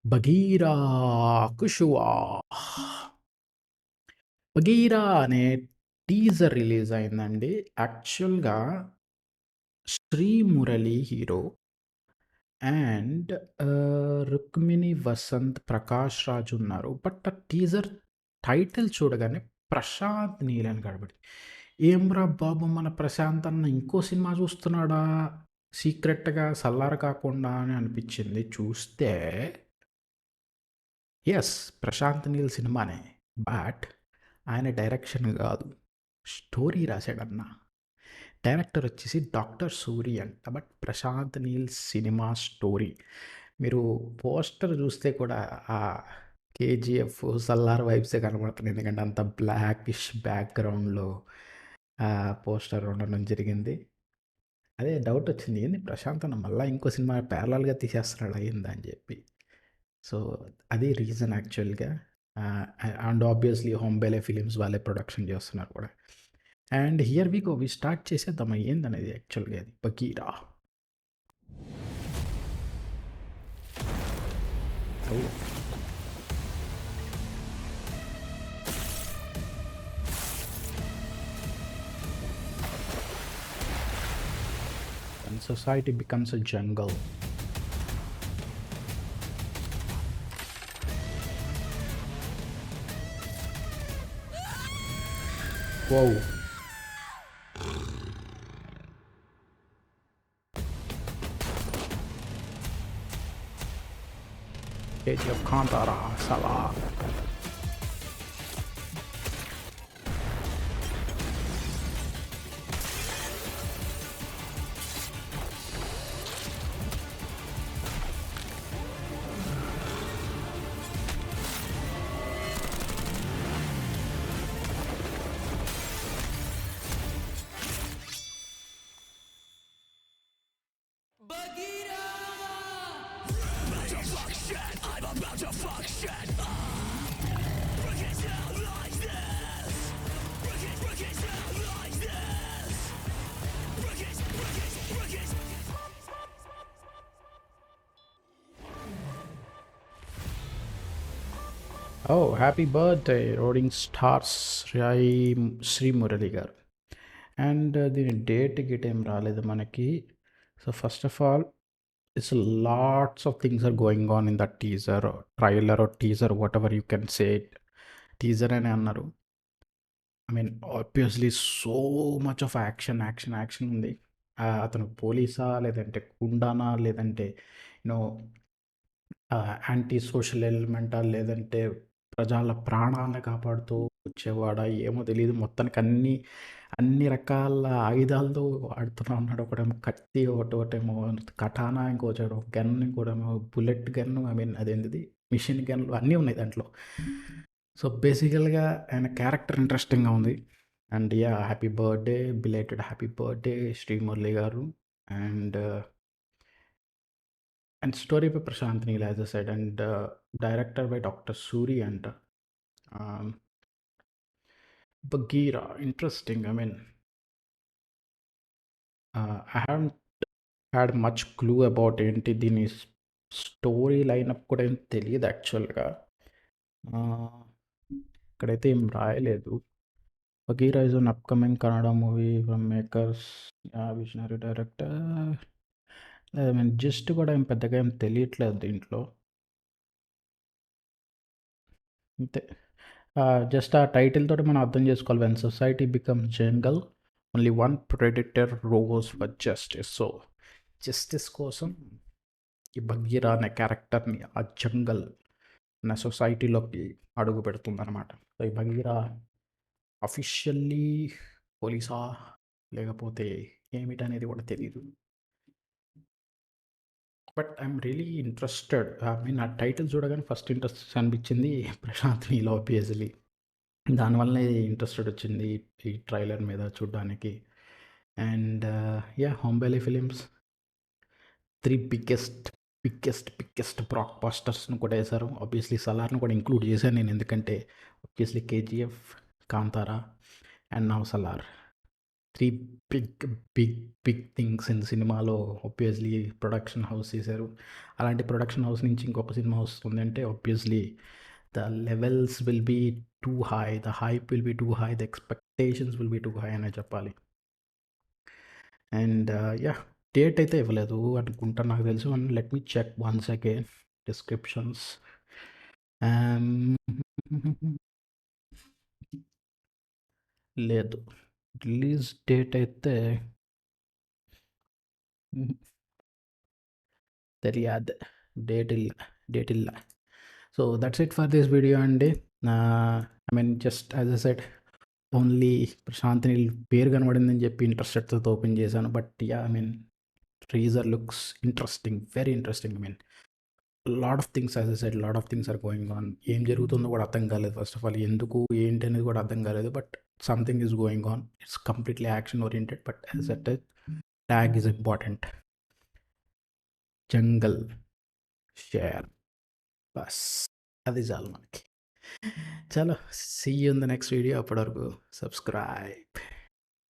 'Bagheera కుషువా' 'Bagheera' అనే teaser release అయిందండి. యాక్చువల్‌గా 'శ్రీ మురళి' హీరో అండ్ 'రుక్మిణి వసంత్', 'ప్రకాష్ రాజ్' ఉన్నారు. బట్ ఆ టీజర్ టైటిల్ చూడగానే 'ప్రశాంత్ నీల్' అని కనబడింది. ఏంరా బాబు! మన ప్రశాంత్ అన్న ఇంకో సినిమా చూస్తున్నాడా? సీక్రెట్‌గా 'సల్లార్' కాకుండా అని అనిపించింది. చూస్తే యెస్, 'ప్రశాంత్ నీల్' సినిమానే. బట్ ఆయన డైరెక్షన్ గాదు. స్టోరీ రాసాడన్న. డైరెక్టర్ వచ్చేసి 'డాక్టర్ సూరి' అంట. But 'Prashanth Neel' cinema story. మీరు పోస్టర్ చూస్తే కూడా ఆ 'కేజీఎఫ్', 'సల్లార్' వైబ్సే కనబడుతున్నాయి. ఎందుకంటే అంత బ్లాకిష్ బ్యాక్‌గ్రౌండ్‌లో పోస్టర్ ఉండడం జరిగింది. అదే డౌటొచ్చింది. ఏంది 'ప్రశాంత్ అన్న' మళ్ళా ఇంకో సినిమా ప్యారలల్‌గా తీసేస్తున్నాడా ఏందా అని జెప్పి. సో, అది రీజన్ యాక్చువల్‌గా. అండ్ ఆబ్వియస్‌లీ 'హోంబేలే ఫిలిమ్స్' వాళ్ళే ప్రొడక్షన్ చేస్తున్నారు కూడా. And here we go. Start చేసేద్దామా ఏందనేది యాక్చువల్‌గా అది 'Bagheera'. Oh! When society becomes a jungle. Whoa. KGF Kantara, Salah. Oh, happy birthday, Rolling Stars Shri Murali garu. And దీని డేట్ గిట్ ఏం రాలేదు మనకి. So first of all it's lots of things are going on in the teaser, trailer, teaser, whatever you can say it. Teaser అనే అన్నారు. I mean obviously so much of action action action ఉంది. అతను పోలీసా, లేదంటే గుండానా, లేదంటే you know anti social ఎలిమెంటా, లేదంటే ప్రజల ప్రాణాలను కాపాడుతూ వచ్చేవాడా ఏమో తెలీదు. మొత్తానికి అన్ని రకాల ఆయుధాలతో ఆడుతూనే ఉన్నాడు. ఒకటేమో కత్తి, ఒకటేమో కటానా, ఇంకోటేమో గన్, ఇంకోటేమో బుల్లెట్ గన్, ఐ మీన్ అదేంటిది మిషన్ గన్లు అన్నీ ఉన్నాయి దాంట్లో. సో బేసికల్గా ఆయన క్యారెక్టర్ ఇంట్రెస్టింగ్గా ఉంది. And yeah, happy birthday, belated happy birthday Srimurali garu. And story by Prashanth Neel, as a side, and director by doctor Suri అంట. Bagheera interesting. I mean I have had much clue about ఏంటి దీని స్టోరీ లైనప్ కూడా ఏం తెలియదు యాక్చువల్గా. ఇక్కడైతే ఏం రాయలేదు. Bagheera is an upcoming Kannada movie from makers, visionary director. I mean just కూడా ఏం పెద్దగా ఏం తెలియట్లేదు దీంట్లో. అంతే. జస్ట్ ఆ టైటిల్ తోటి మనం అర్థం చేసుకోవాలి. When society becomes jungle, only one predator roars for justice. So justice కోసం ఈ బగీరా అనే క్యారెక్టర్ని ఆ జంగల్ అనే సొసైటీలోకి అడుగు పెడుతుందన్నమాట. సో ఈ బగీరా అఫీషియల్లీ పోలీసా, లేకపోతే ఏమిటనేది కూడా తెలియదు. But I'm really interested. I mean ఆ టైటిల్ చూడగానే ఫస్ట్ ఇంట్రెస్ట్ అనిపించింది ప్రశాంత్ నీల్ ఆబ్వియస్లీ. దానివల్లనే ఇంట్రెస్టెడ్ వచ్చింది ఈ ట్రైలర్ మీద చూడడానికి. And yeah, Hombale films 3 biggest బ్లాక్ బస్టర్స్‌ని కూడా వేశారు. ఆబ్వియస్లీ 'సలార్‌ని' కూడా ఇంక్లూడ్ చేశాను నేను. ఎందుకంటే ఆబ్వియస్లీ 'KGF', 'Kantara' and now 'Salaar' 3 big, big, big things in సినిమాలో ఆబ్వియస్‌లీ ప్రొడక్షన్ హౌస్ చేశారు. అలాంటి ప్రొడక్షన్ హౌస్ నుంచి ఇంకొక సినిమా వస్తుందంటే obviously the levels will be too high. The hype will be too high. The expectations will be too high అనే చెప్పాలి. And yeah! Date అయితే ఇవ్వలేదు అనుకుంటా నాకు తెలిసి. Let me check once again descriptions. లేదు. రిలీజ్ డేట్ అయితే తెలియదు. డేట్ ಇಲ್ಲ. So that's it for this video అండి. I mean just as I said only Prashanth Neel పేరు కనబడిందని చెప్పి ఇంట్రెస్టెడ్‌తో ఓపెన్ చేశాను. But yeah! I mean teaser looks interesting. Very interesting. I mean lot of things as I said lot of things are going on. ఏం జరుగుతుందో కూడా అర్థం కాలేదు ఫస్ట్ ఆఫ్ ఆల్. ఎందుకు ఏంటి అనేది కూడా అర్థం కాలేదు. But something is going on. It's completely action oriented. But as at tag is important. Jungle షేర్ బస్ అది చాలు మనకి. చలో see you in the next video. అప్పటి వరకు సబ్స్క్రైబ్.